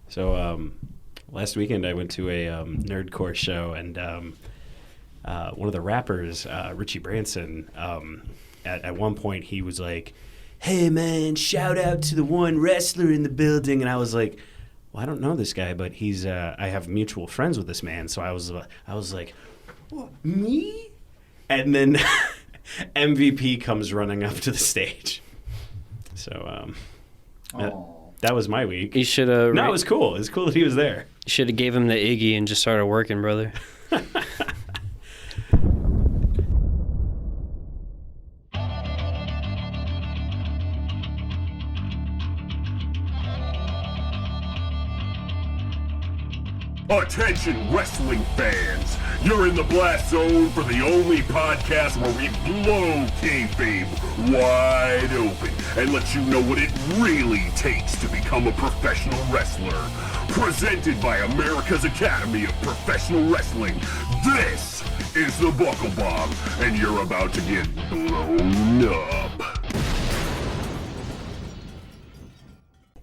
So last weekend I went to a nerdcore show, and one of the rappers, Richie Branson, at one point he was like, "Hey man, shout out to the one wrestler in the building," and I was like, "Well, I don't know this guy, but he's I have mutual friends with this man," so I was like, "What, me?" And then MVP comes running up to the stage. So that was my week. You should have. No, it was cool. It was cool that he was there. You should have gave him the Iggy and just started working, brother. Attention wrestling fans, you're in the blast zone for the only podcast where we blow kayfabe wide open and let you know what it really takes to become a professional wrestler. Presented by America's Academy of Professional Wrestling, this is the Buckle Bomb, and you're about to get blown up.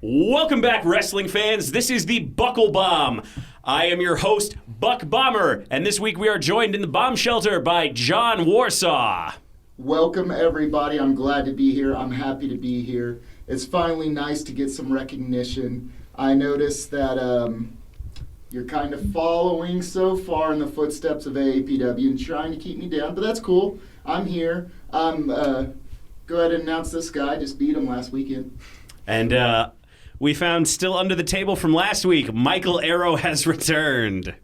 Welcome back, wrestling fans. This is the Buckle Bomb. I am your host, Buck Bomber, and this week we are joined in the bomb shelter by John Warsaw. Welcome, everybody. I'm glad to be here. I'm happy to be here. It's finally nice to get some recognition. I noticed that you're kind of following so far in the footsteps of AAPW and trying to keep me down, but that's cool. I'm here. Go ahead and announce this guy. Just beat him last weekend. And we found still under the table from last week, Michael Arrow has returned.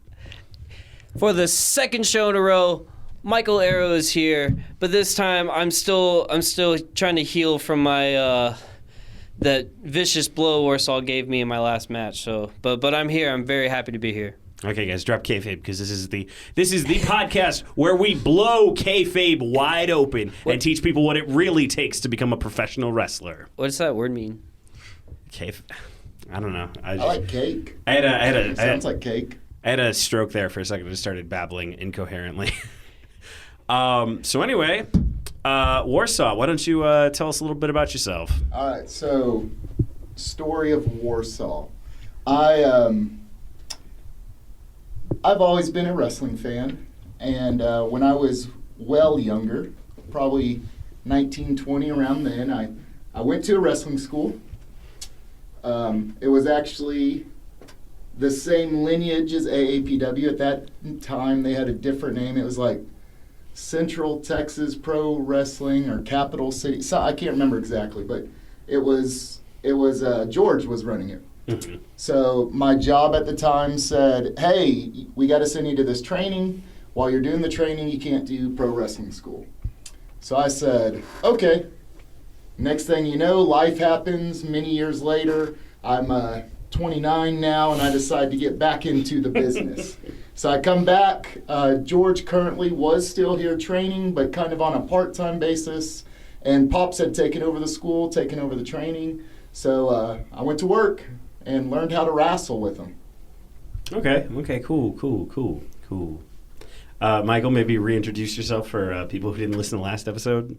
For the second show in a row, Michael Arrow is here, but this time I'm still trying to heal from my that vicious blow Warsaw gave me in my last match. So, but I'm here. I'm very happy to be here. Okay, guys, drop kayfabe because this is the podcast where we blow kayfabe wide open and teach people what it really takes to become a professional wrestler. What does that word mean? I don't know. I like cake. Sounds like cake. I had a stroke there for a second. I just started babbling incoherently. So anyway, Warsaw, why don't you tell us a little bit about yourself? All right, so story of Warsaw. I've always been a wrestling fan, and when I was well younger, probably 19, 20, around then, I went to a wrestling school. It was actually the same lineage as AAPW. At that time, they had a different name. It was like Central Texas Pro Wrestling or Capital City. So I can't remember exactly, but it was George was running it. Mm-hmm. So my job at the time said, "Hey, we got to send you to this training. While you're doing the training, you can't do pro wrestling school." So I said, "Okay." Next thing you know, life happens. Many years later, I'm 29 now, and I decide to get back into the business. So I come back. George currently was still here training, but kind of on a part-time basis. And Pops had taken over the school, taken over the training. So I went to work and learned how to wrestle with him. Okay, cool. Michael, maybe reintroduce yourself for people who didn't listen to the last episode.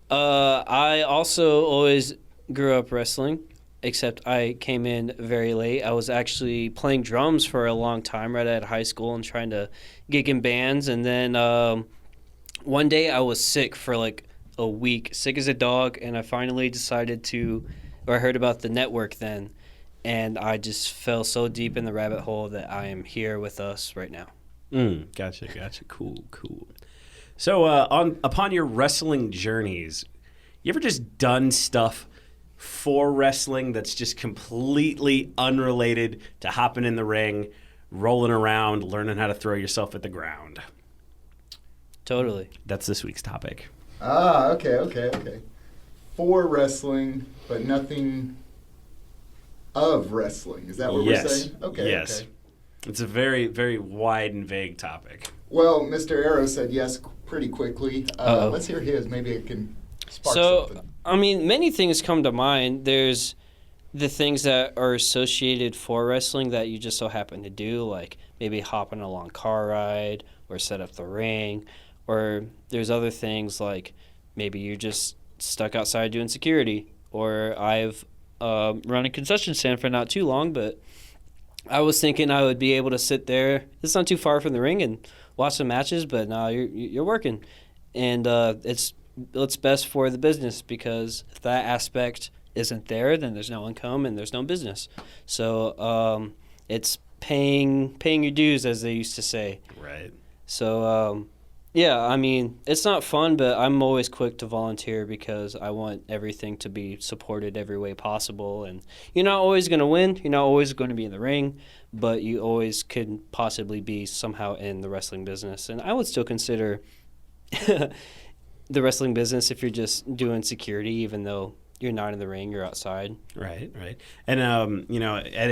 I also always grew up wrestling, except I came in very late. I was actually playing drums for a long time right out of high school and trying to gig in bands. And then one day I was sick for like a week, sick as a dog, and I finally I heard about the network then, and I just fell so deep in the rabbit hole that I am here with us right now. Gotcha. Cool. So, upon your wrestling journeys, you ever just done stuff for wrestling that's just completely unrelated to hopping in the ring, rolling around, learning how to throw yourself at the ground? Totally. That's this week's topic. Okay. For wrestling, but nothing of wrestling. Is that what we're saying? Okay. Yes. Okay. It's a very, very wide and vague topic. Well, Mr. Arrow said yes pretty quickly. Let's hear his. Maybe it can spark something. I mean, many things come to mind. There's the things that are associated for wrestling that you just so happen to do, like maybe hop on a long car ride or set up the ring. Or there's other things like maybe you're just stuck outside doing security. Or I've run a concession stand for not too long, but I was thinking I would be able to sit there. It's not too far from the ring and watch some matches, but no, you're working, and it's best for the business because if that aspect isn't there, then there's no income and there's no business. So it's paying your dues, as they used to say. Right. So yeah, I mean, it's not fun, but I'm always quick to volunteer because I want everything to be supported every way possible. And you're not always going to win. You're not always going to be in the ring, but you always could possibly be somehow in the wrestling business. And I would still consider the wrestling business if you're just doing security, even though you're not in the ring, you're outside. Right. And, you know, at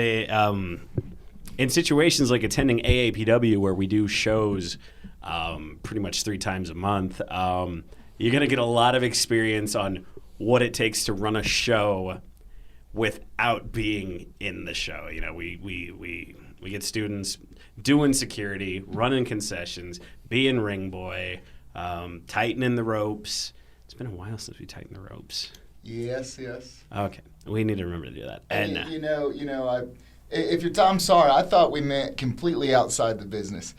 in situations like attending AAPW where we do shows pretty much 3 times a month, you're going to get a lot of experience on what it takes to run a show without being in the show. You know, we get students doing security, running concessions, being ring boy, tightening the ropes. It's been a while since we tightened the ropes. Yes. Okay, we need to remember to do that. And if you're Tom Sawyer, I thought we meant completely outside the business.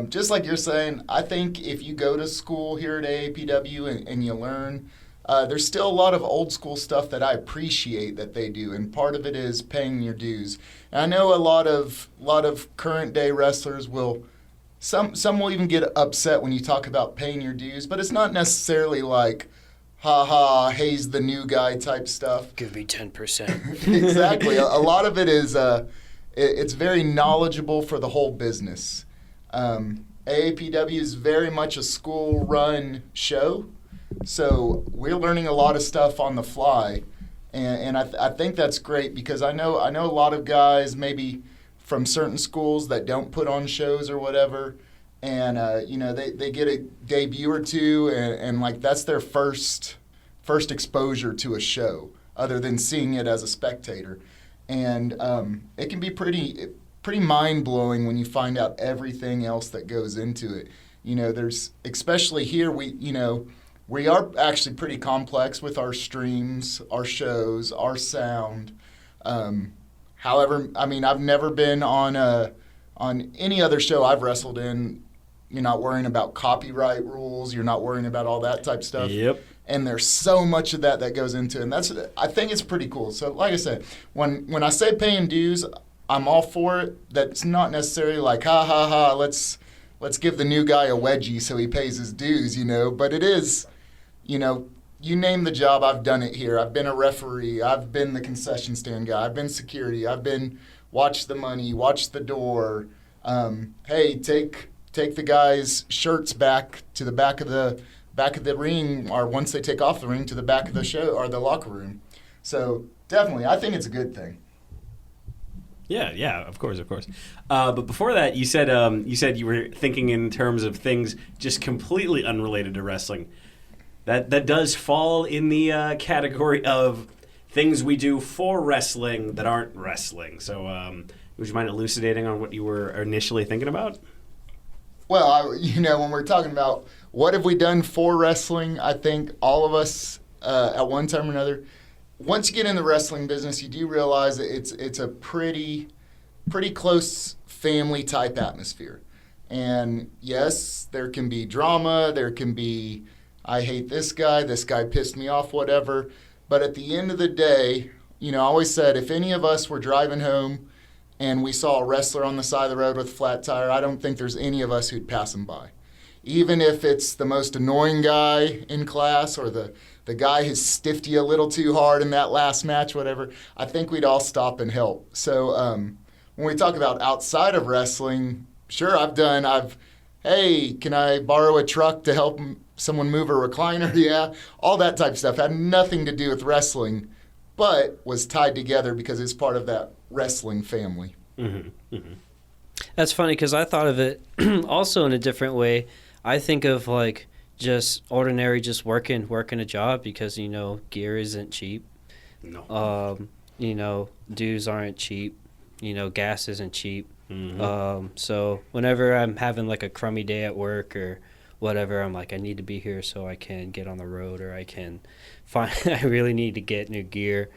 Just like you're saying, I think if you go to school here at AAPW and you learn, there's still a lot of old school stuff that I appreciate that they do, and part of it is paying your dues. And I know a lot of current day wrestlers will, some will even get upset when you talk about paying your dues, but it's not necessarily like, ha, he's the new guy type stuff. Give me 10%. Exactly. A lot of it is, it's very knowledgeable for the whole business. AAPW is very much a school-run show, so we're learning a lot of stuff on the fly, and I think that's great because I know a lot of guys maybe from certain schools that don't put on shows or whatever, and they get a debut or two, and like that's their first exposure to a show other than seeing it as a spectator, and it can be pretty mind-blowing when you find out everything else that goes into it. You know, there's, especially here, we are actually pretty complex with our streams, our shows, our sound. However, I mean, I've never been on any other show I've wrestled in. You're not worrying about copyright rules. You're not worrying about all that type stuff. Yep. And there's so much of that goes into it. And I think it's pretty cool. So like I said, when I say paying dues, I'm all for it. That's not necessarily like, ha, let's give the new guy a wedgie so he pays his dues, But it is, you name the job, I've done it here. I've been a referee. I've been the concession stand guy. I've been security. I've been watch the money, watch the door. Hey, take the guys' shirts back to the back of the ring, or once they take off the ring to the back of the show or the locker room. So definitely, I think it's a good thing. Yeah, of course. But before that, you said you were thinking in terms of things just completely unrelated to wrestling. That does fall in the category of things we do for wrestling that aren't wrestling. So, would you mind elucidating on what you were initially thinking about? Well, when we're talking about what have we done for wrestling, I think all of us at one time or another. Once you get in the wrestling business, you do realize that it's a pretty close family type atmosphere. And yes, there can be drama, there can be, I hate this guy pissed me off, whatever. But at the end of the day, I always said if any of us were driving home and we saw a wrestler on the side of the road with a flat tire, I don't think there's any of us who'd pass him by. Even if it's the most annoying guy in class or the guy who stiffed you a little too hard in that last match, whatever, I think we'd all stop and help. So when we talk about outside of wrestling, sure, hey, can I borrow a truck to help someone move a recliner? Yeah, all that type of stuff had nothing to do with wrestling, but was tied together because it's part of that wrestling family. Mm-hmm. Mm-hmm. That's funny because I thought of it also in a different way. I think of like just ordinary, just working a job because, gear isn't cheap. No. Dues aren't cheap. Gas isn't cheap. Mm-hmm. So whenever I'm having like a crummy day at work or whatever, I'm like, I need to be here so I can get on the road or I can I really need to get new gear.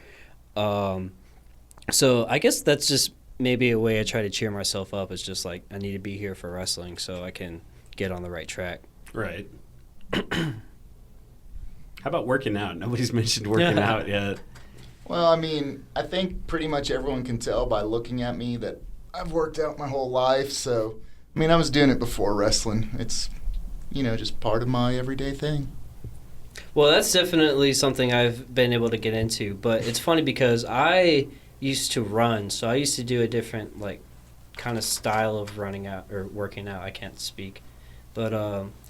So I guess that's just maybe a way I try to cheer myself up is just like, I need to be here for wrestling so I can get on the right track. Right. How about working out? Nobody's mentioned working out yet. Well, I mean, I think pretty much everyone can tell by looking at me that I've worked out my whole life. So, I mean, I was doing it before wrestling. It's, just part of my everyday thing. Well, that's definitely something I've been able to get into. But it's funny because I used to run. So I used to do a different, kind of style of running out or working out. I can't speak. But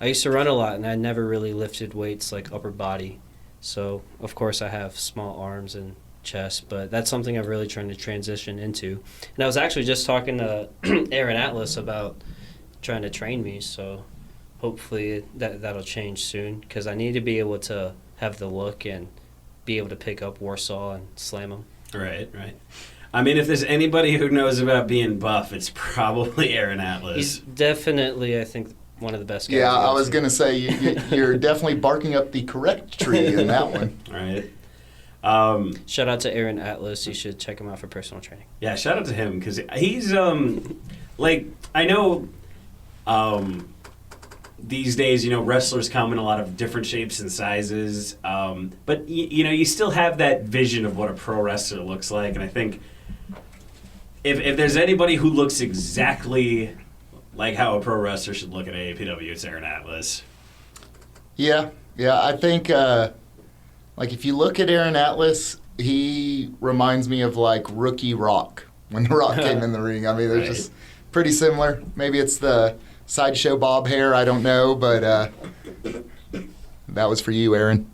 I used to run a lot, and I never really lifted weights like upper body. So, of course, I have small arms and chest, but that's something I'm really trying to transition into. And I was actually just talking to Aaron Atlas about trying to train me, so hopefully that'll change soon, because I need to be able to have the look and be able to pick up Warsaw and slam them. Right. I mean, if there's anybody who knows about being buff, it's probably Aaron Atlas. He's definitely, I think, one of the best guys. Yeah, I was going to say, you're definitely barking up the correct tree in that one. Right. Shout out to Aaron Atlas. You should check him out for personal training. Yeah, shout out to him, because he's, I know these days, wrestlers come in a lot of different shapes and sizes, but, you still have that vision of what a pro wrestler looks like, and I think if there's anybody who looks exactly like how a pro wrestler should look at AAPW, it's Aaron Atlas. Yeah, I think, if you look at Aaron Atlas, he reminds me of, Rookie Rock, when The Rock came in the ring. I mean, they're just pretty similar. Maybe it's the Sideshow Bob hair, I don't know, but that was for you, Aaron.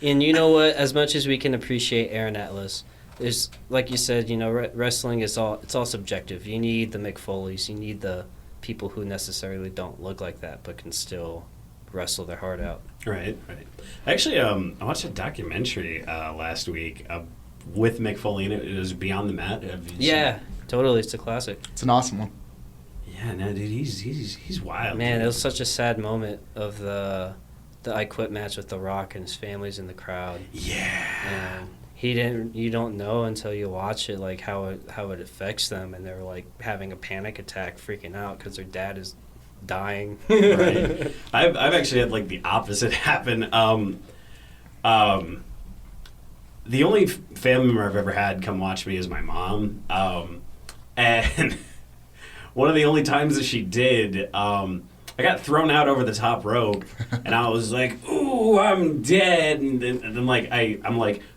And you know what? As much as we can appreciate Aaron Atlas, there's, like you said, wrestling is it's all subjective. You need the Mick Foleys. You need the people who necessarily don't look like that but can still wrestle their heart out. Right. Actually, I watched a documentary last week with Mick Foley, and it was Beyond the Mat. Yeah, totally. It's a classic. It's an awesome one. Yeah, no, dude, he's wild. Man, dude. it was such a sad moment of the I Quit match with The Rock, and his family's in the crowd. Yeah. And you don't know until you watch it, how it affects them, and they're having a panic attack, freaking out because their dad is dying. Right. I've actually had the opposite happen. The only family member I've ever had come watch me is my mom, and one of the only times that she did, I got thrown out over the top rope, and I was like, "Ooh, I'm dead!" And then I'm like,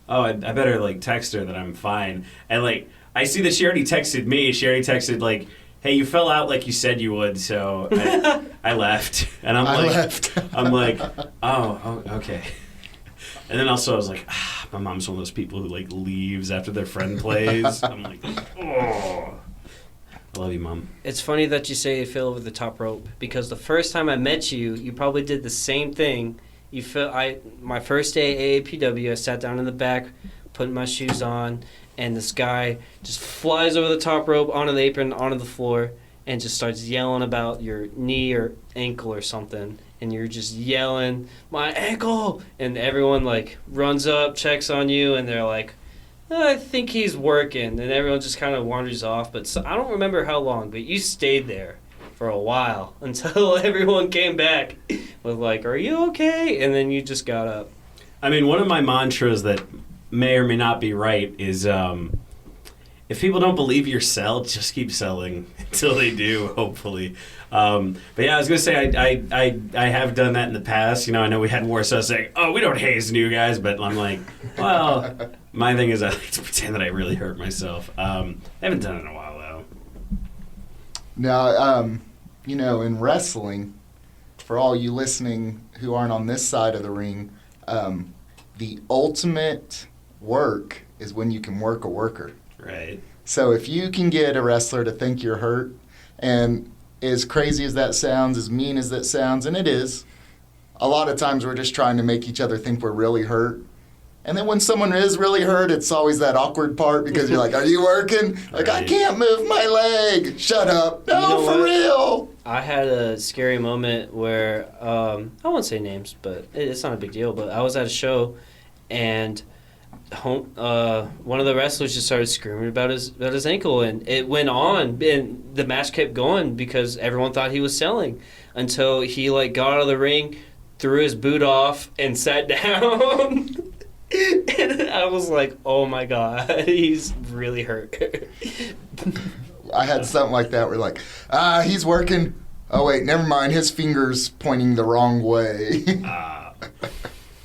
"Oh, I better text her that I'm fine." And I see that she already texted me. She already texted "Hey, you fell out like you said you would," so I left. And I'm like, oh, okay. And then also I was like, my mom's one of those people who leaves after their friend plays. I'm like, oh. I love you, Mom. It's funny that you say you fell over the top rope, because the first time I met you, you probably did the same thing. My first day at AAPW, I sat down in the back, putting my shoes on, and this guy just flies over the top rope, onto the apron, onto the floor, and just starts yelling about your knee or ankle or something. And you're just yelling, "My ankle!" And everyone runs up, checks on you, and they're like, "I think he's working." And everyone just kind of wanders off. But I don't remember how long, but you stayed there for a while until everyone came back with "Are you okay?" And then you just got up. I mean, one of my mantras that may or may not be right is if people don't believe your sell, just keep selling until they do, hopefully. But yeah, I was going to say I have done that in the past. I know we had Warsaw saying, "Oh, we don't haze new guys," but I'm like, well, my thing is I like to pretend that I really hurt myself. I haven't done it in a while, though. Now, in wrestling, for all you listening who aren't on this side of the ring, the ultimate work is when you can work a worker. Right. So if you can get a wrestler to think you're hurt, and as crazy as that sounds, as mean as that sounds, and it is, a lot of times we're just trying to make each other think we're really hurt. And then when someone is really hurt, it's always that awkward part because you're like, "Are you working?" Like, "I can't move my leg." "Shut up." "No, for real." I had a scary moment where, I won't say names, but it's not a big deal, but I was at a show, and one of the wrestlers just started screaming about his ankle, and it went on, and the match kept going because everyone thought he was selling until he like got out of the ring, threw his boot off, and sat down. And I was like, "Oh my god, he's really hurt." I had something like that where like, he's working. Oh wait, never mind. His finger's pointing the wrong way.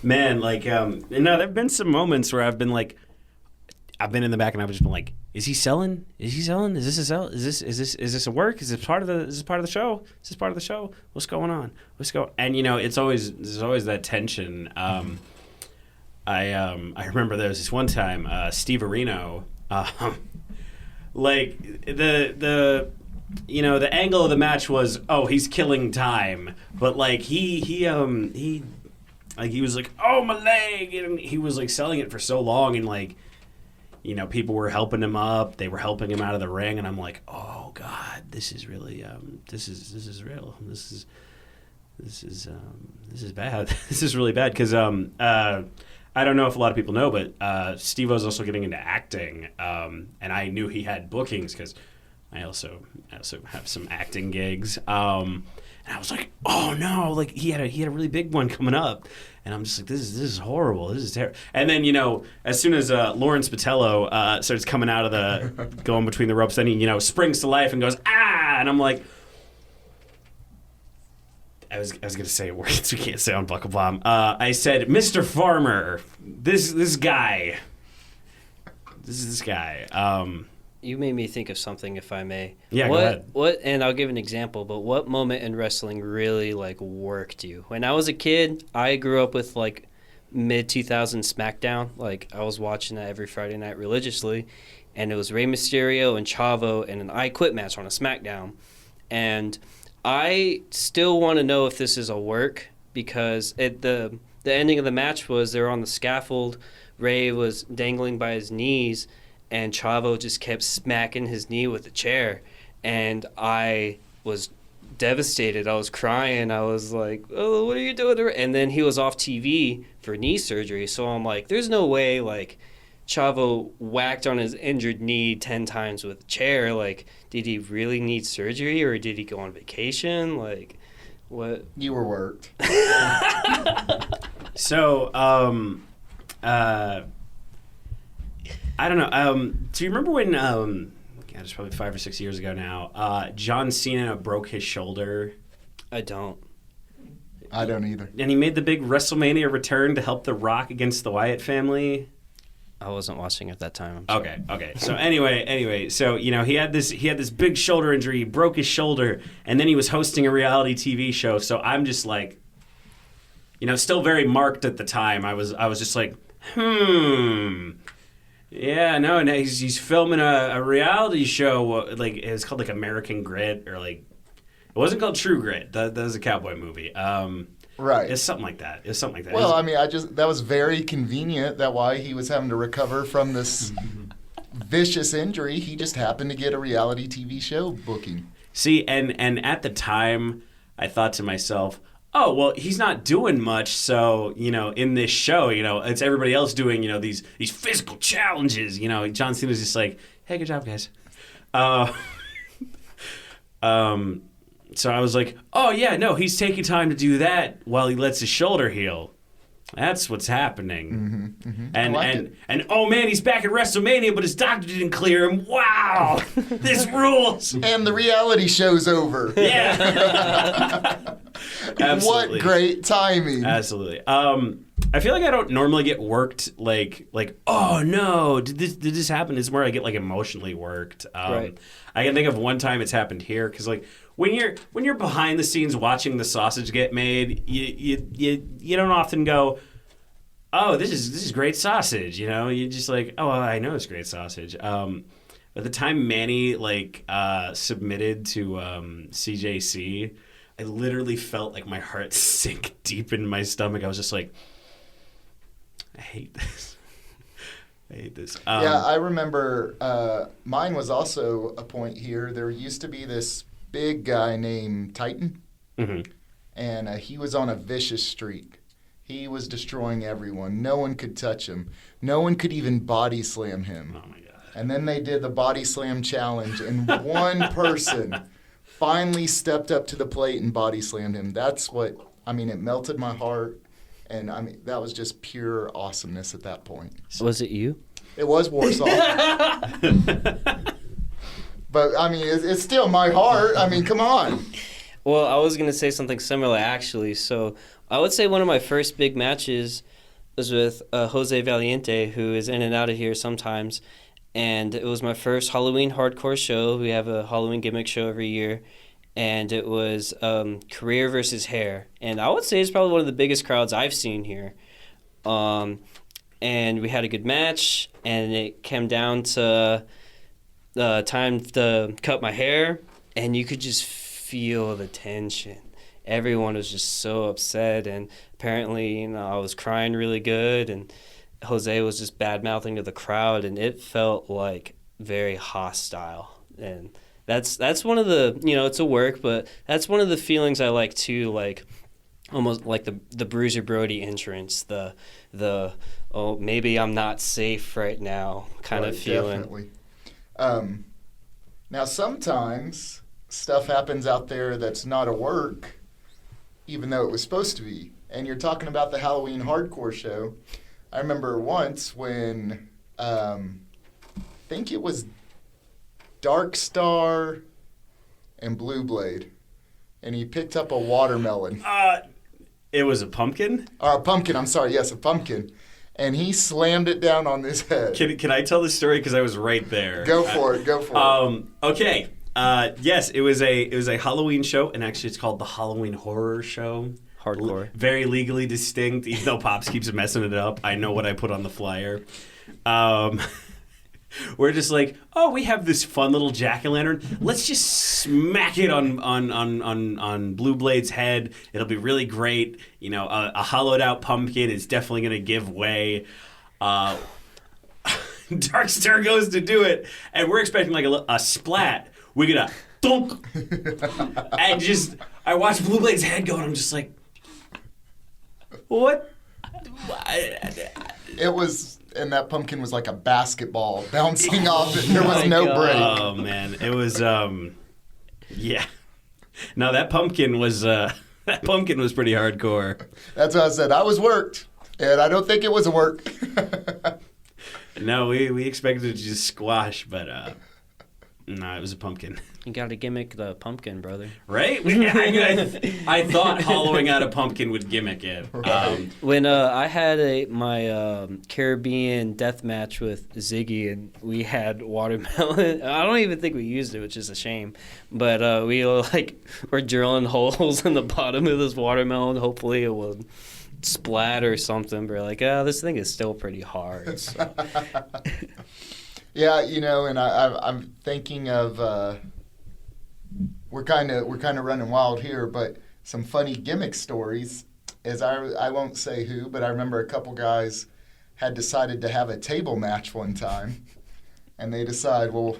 Man, like, there've been some moments where I've been in the back and I've just been like, is he selling? Is he selling? Is this a sell? Is this a work? Is this part of the show? Is this part of the show? What's going on? And there's always that tension. I remember there was this one time, Steve Areno, like the angle of the match was, he's killing time, but like he was like, oh, my leg, and he was like selling it for so long, and like, people were helping him up, they were helping him out of the ring, and I'm like, oh god, this is really this is real, this is bad. This is really bad, because I don't know if a lot of people know, but Steve was also getting into acting, and I knew he had bookings because I also have some acting gigs. And I was like, oh no, like he had a really big one coming up, and I'm just like, this is horrible, this is terrible. And then as soon as Lawrence Patello starts coming out of the going between the ropes, then he springs to life and goes and I'm like, I was gonna say words we can't say on Buckle Bomb. I said, Mr. Farmer, this guy. You made me think of something, if I may. Yeah, go ahead. What? And I'll give an example. But what moment in wrestling really like worked you? When I was a kid, I grew up with like mid 2000s SmackDown. Like I was watching that every Friday night religiously, and it was Rey Mysterio and Chavo and an I Quit match on a SmackDown, and I still want to know if this is a work because the ending of the match was they were on the scaffold. Rey was dangling by his knees, and Chavo just kept smacking his knee with the chair, and I was devastated. I was crying. I was like, oh, what are you doing? And then he was off TV for knee surgery, so I'm like, there's no way, like, Chavo whacked on his injured knee 10 times with a chair. Like, did he really need surgery, or did he go on vacation? Like, what? You were worked. So, I don't know. Do you remember when, it's probably 5 or 6 years ago now, John Cena broke his shoulder? I don't. I don't either. And he made the big WrestleMania return to help The Rock against the Wyatt family? I wasn't watching at that time. I'm Okay. So anyway, so he had this big shoulder injury, he broke his shoulder, and then he was hosting a reality TV show. So I'm just like, still very marked at the time. I was just like, yeah, no, he's filming a reality show. Like it was called like American Grit, or like it wasn't called True Grit. That was a cowboy movie. Right. It's something like that. Well, I mean, that was very convenient. That why he was having to recover from this vicious injury. He just happened to get a reality TV show booking. See, and at the time, I thought to myself, oh, well, he's not doing much, so, in this show, it's everybody else doing, these physical challenges, John Cena's just like, hey, good job, guys. So I was like, oh, yeah, no, he's taking time to do that while he lets his shoulder heal. That's what's happening. And oh, man, he's back at WrestleMania, but his doctor didn't clear him. Wow, this rules. And the reality show's over. Yeah. What great timing. Absolutely. I feel like I don't normally get worked like oh no, did this happen? This is where I get like emotionally worked. Right. I can think of one time it's happened here because like when you're behind the scenes watching the sausage get made, you don't often go, oh, this is great sausage. You're just like, oh, I know it's great sausage. At the time Manny submitted to CJC, I literally felt like my heart sink deep in my stomach. I was just like, I hate this. Yeah, I remember mine was also a point here. There used to be this big guy named Titan, mm-hmm. and he was on a vicious streak. He was destroying everyone. No one could touch him. No one could even body slam him. Oh my God. And then they did the body slam challenge, and one person finally stepped up to the plate and body slammed him. That's what, I mean, it melted my heart. And I mean, that was just pure awesomeness at that point. Was it you? It was Warsaw. But I mean, it's still my heart. I mean, come on. Well, I was going to say something similar, actually. So I would say one of my first big matches was with Jose Valiente, who is in and out of here sometimes. And it was my first Halloween hardcore show. We have a Halloween gimmick show every year. And it was career versus hair. And I would say it's probably one of the biggest crowds I've seen here. And we had a good match. And it came down to the time to cut my hair. And you could just feel the tension. Everyone was just so upset, and apparently, I was crying really good, and Jose was just bad-mouthing to the crowd, and it felt like very hostile. And that's one of the, it's a work, but that's one of the feelings I like too, like almost like the Bruiser Brody entrance, the oh, maybe I'm not safe right now kind of feeling. Definitely. Now sometimes stuff happens out there that's not a work, even though it was supposed to be. And you're talking about the Halloween hardcore show. I remember once when, I think it was Dark Star and Blue Blade, and he picked up a watermelon. It was a pumpkin? Or a pumpkin, I'm sorry, yes, a pumpkin. And he slammed it down on his head. Can I tell the story? Because I was right there. Go for it. Okay. Yes, it was a Halloween show, and actually it's called the Halloween Horror Show. Hardcore. Very legally distinct, even though Pops keeps messing it up. I know what I put on the flyer. We're just like, oh, we have this fun little jack-o'-lantern. Let's just smack it on Blue Blade's head. It'll be really great. A hollowed-out pumpkin is definitely going to give way. Dark Star goes to do it, and we're expecting like a splat. We get a thunk, and I watch Blue Blade's head go, and I'm just like, what? It was, and that pumpkin was like a basketball bouncing off it. There was no break. Oh man, it was yeah. No, that pumpkin was pretty hardcore. That's what I said. I was worked, and I don't think it was a work. No, we expected it to just squash, but no, it was a pumpkin. You got to gimmick the pumpkin, brother. Right? I thought hollowing out a pumpkin would gimmick it. When I had my Caribbean death match with Ziggy, and we had watermelon. I don't even think we used it, which is a shame. But we were drilling holes in the bottom of this watermelon. Hopefully it will splat or something. But we're like, this thing is still pretty hard. So. Yeah, and I'm thinking of we're kind of running wild here, but some funny gimmick stories. As I won't say who, but I remember a couple guys had decided to have a table match one time, and they decide, well,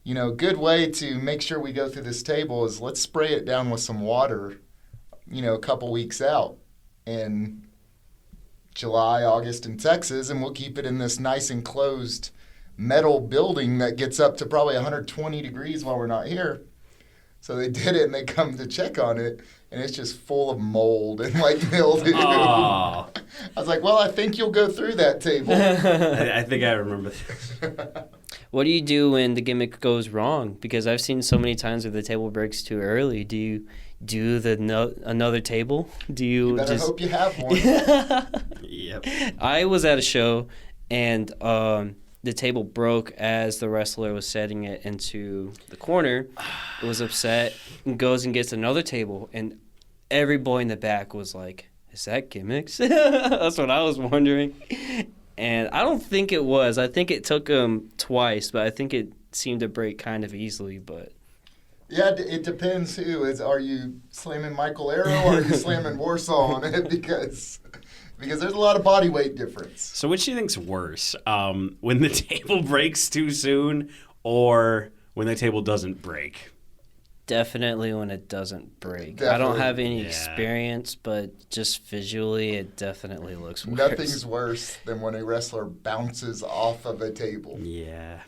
good way to make sure we go through this table is let's spray it down with some water, a couple weeks out in July, August in Texas, and we'll keep it in this nice enclosed metal building that gets up to probably 120 degrees while we're not here. So they did it, and they come to check on it, and it's just full of mold and mildew. I was like, well, I think you'll go through that table. I think I remember this. What do you do when the gimmick goes wrong? Because I've seen so many times where the table breaks too early. Do you do another table? Do you better just hope you have one. Yep. I was at a show, and the table broke as the wrestler was setting it into the corner. It was upset and goes and gets another table, and every boy in the back was like, is that gimmicks? That's what I was wondering. And I don't think it was. I think it took him twice, but I think it seemed to break kind of easily. But yeah, it depends who. Are you slamming Michael Arrow or are you slamming Warsaw on it? Because there's a lot of body weight difference. So which do you think's worse? When the table breaks too soon or when the table doesn't break? Definitely when it doesn't break. I Definitely. don't have any Yeah. experience, but just visually, it definitely looks worse. Nothing's worse than when a wrestler bounces off of a table. Yeah.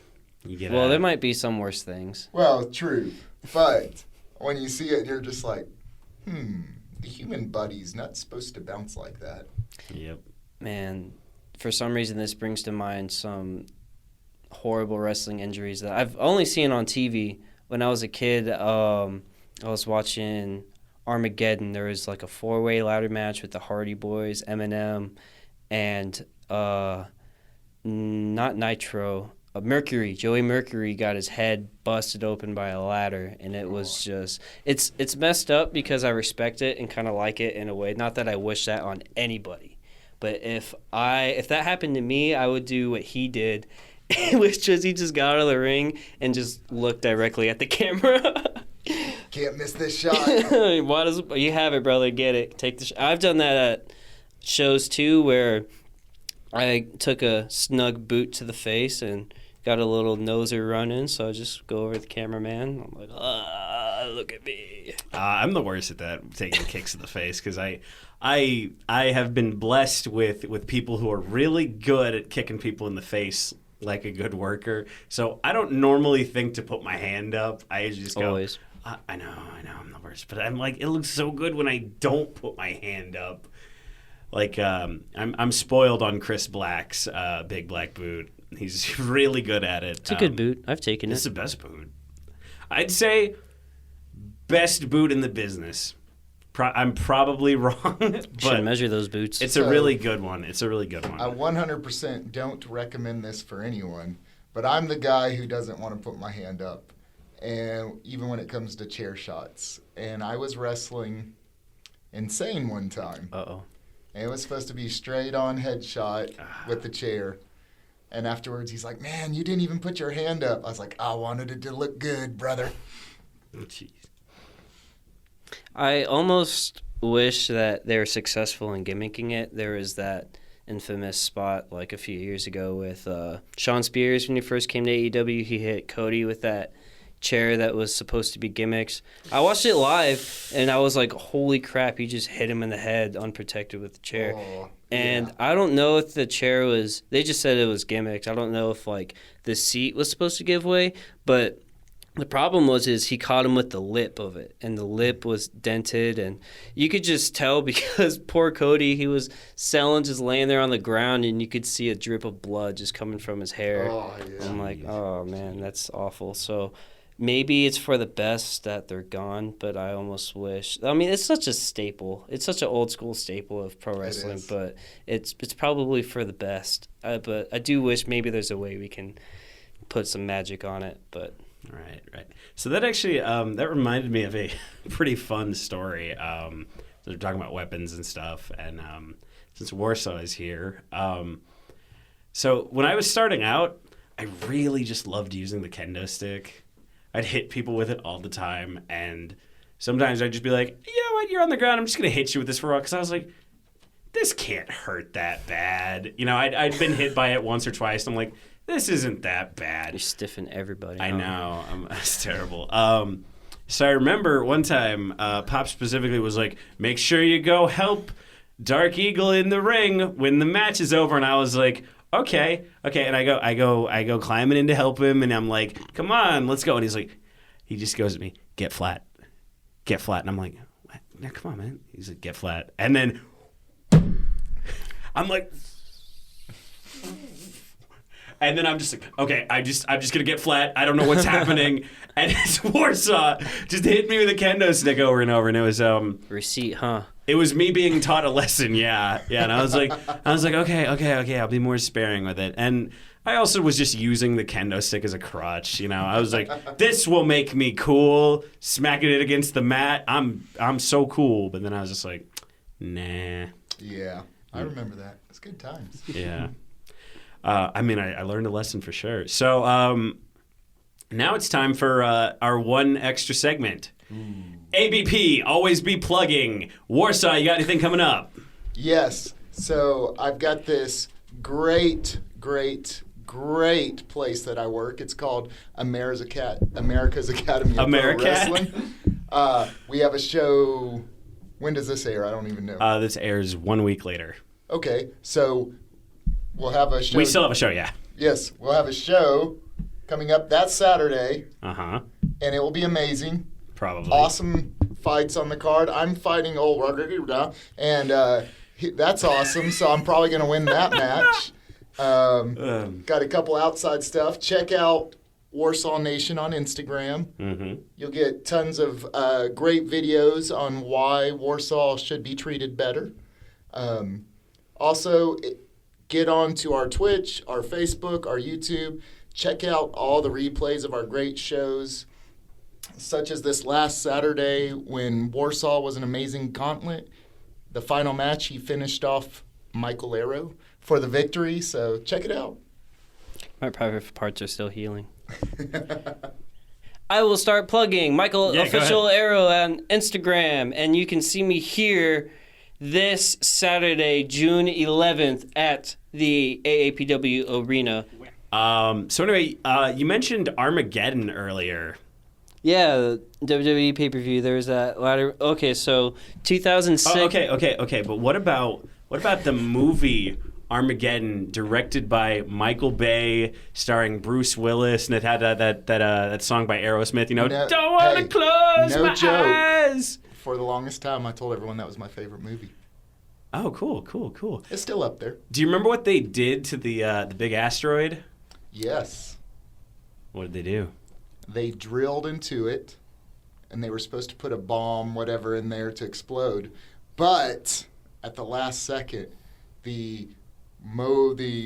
You get Well, there might be some worse things. Well, true. But when you see it, you're just like, the human body's not supposed to bounce like that. Yep. Man, for some reason, this brings to mind some horrible wrestling injuries that I've only seen on TV. When I was a kid, I was watching Armageddon. There was like a 4-way ladder match with the Hardy Boys, Eminem, and not Nitro. Mercury, Joey Mercury got his head busted open by a ladder, and it was just it's messed up because I respect it and kind of like it in a way. Not that I wish that on anybody, but if that happened to me, I would do what he did, which was he just got out of the ring and just looked directly at the camera. Can't miss this shot. Why does you have it, brother? Get it. Take the. I've done that at shows too, where I took a snug boot to the face and got a little noser running. So I just go over to the cameraman. I'm like, look at me. I'm the worst at that, taking kicks in the face, because I have been blessed with people who are really good at kicking people in the face like a good worker. So I don't normally think to put my hand up. I usually just go, Always. I know, I'm the worst. But I'm like, it looks so good when I don't put my hand up. Like, I'm spoiled on Chris Black's big black boot. He's really good at it. It's a good boot. I've taken It's it. the best boot. I'd say best boot in the business. I'm probably wrong, Should but measure those boots. it's a really good one. It's a really good one. I 100% don't recommend this for anyone, but I'm the guy who doesn't want to put my hand up, and even when it comes to chair shots. And I was wrestling Insane one time. Uh-oh. And it was supposed to be straight on headshot with the chair. And afterwards, he's like, man, you didn't even put your hand up. I was like, I wanted it to look good, brother. Oh, jeez. I almost wish that they were successful in gimmicking it. There was that infamous spot like a few years ago with Sean Spears when he first came to AEW. He hit Cody with that chair that was supposed to be gimmicks. I watched it live, and I was like, holy crap, he just hit him in the head unprotected with the chair. Oh, And yeah. I don't know if the chair was, they just said it was gimmicks. I don't know if like the seat was supposed to give way, but the problem was he caught him with the lip of it, and the lip was dented, and you could just tell because poor Cody, he was selling, just laying there on the ground, and you could see a drip of blood just coming from his hair. Oh, yeah. I'm like, oh man, that's awful. So maybe it's for the best that they're gone, but I almost wish. I mean, it's such a staple. It's such an old school staple of pro wrestling, is. but it's probably for the best. But I do wish maybe there's a way we can put some magic on it, but. Right. So that actually that reminded me of a pretty fun story. So they're talking about weapons and stuff, and since Warsaw is here, so when I was starting out, I really just loved using the kendo stick. I'd hit people with it all the time, and sometimes I'd just be like, you know what, you're on the ground, I'm just gonna hit you with this for a while, because I was like, this can't hurt that bad. You know, I'd been hit by it once or twice, and I'm like, this isn't that bad. You're stiffing everybody. I huh? know. It's terrible. So I remember one time, Pop specifically was like, make sure you go help Dark Eagle in the ring when the match is over. And I was like, okay. And I go climbing in to help him. And I'm like, come on, let's go. And he's like, he just goes at me, get flat. And I'm like, what? No, come on, man. He's like, get flat. And then I'm like, and then I'm just like, okay, I'm just gonna get flat. I don't know what's happening. And it's Warsaw just hit me with a kendo stick over and over, and it was Receipt, huh? it was me being taught a lesson. Yeah. And I was like, okay, I'll be more sparing with it. And I also was just using the kendo stick as a crutch. You know, I was like, this will make me cool. Smacking it against the mat, I'm so cool. But then I was just like, nah. Yeah, I remember that. It's good times. Yeah. I mean, I learned a lesson for sure. So now it's time for our one extra segment. ABP, always be plugging. Warsaw, you got anything coming up? Yes. So I've got this great great place that I work. It's called America's Academy of Americat? Pro Wrestling. We have a show. When does this air? I don't even know. This airs 1 week later. Okay, so we'll have a show. We still have a show, yeah. Yes, we'll have a show coming up that Saturday, Uh-huh. and it will be amazing. Probably. Awesome fights on the card. I'm fighting old Rodrigo, and that's awesome, so I'm probably going to win that match. Got a couple outside stuff. Check out Warsaw Nation on Instagram. Mm-hmm. You'll get tons of great videos on why Warsaw should be treated better. Also, get on to our Twitch, our Facebook, our YouTube. Check out all the replays of our great shows, such as this last Saturday when Warsaw was an amazing gauntlet. The final match, he finished off Michael Arrow for the victory, so check it out. My private parts are still healing. I will start plugging Michael Yeah, Official Arrow on Instagram, and you can see me here this Saturday, June 11th, at the AAPW Arena. So anyway, you mentioned Armageddon earlier. Yeah, the WWE pay-per-view. There's that ladder. Okay, so 2006. Oh, okay. But what about the movie Armageddon, directed by Michael Bay, starring Bruce Willis, and it had that song by Aerosmith? You know, No, don't want to hey, close no my joke. eyes. For the longest time, I told everyone that was my favorite movie. Oh, cool. It's still up there. Do you remember what they did to the big asteroid? Yes. What did they do? They drilled into it, and they were supposed to put a bomb, whatever, in there to explode. But at the last second, the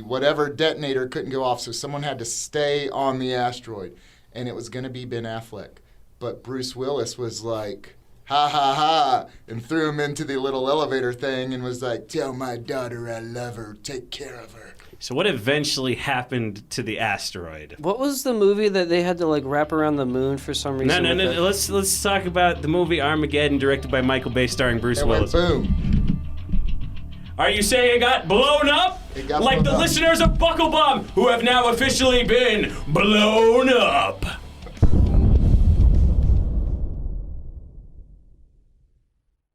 whatever detonator couldn't go off, so someone had to stay on the asteroid, and it was going to be Ben Affleck. But Bruce Willis was like, ha ha ha, and threw him into the little elevator thing and was like, tell my daughter I love her, take care of her. So what eventually happened to the asteroid? What was the movie that they had to like wrap around the moon for some reason? No. Let's talk about the movie Armageddon, directed by Michael Bay, starring Bruce It went Willis. boom. Are you saying it got blown up? It got like blown the up. listeners of Buckle Bomb, who have now officially been blown up.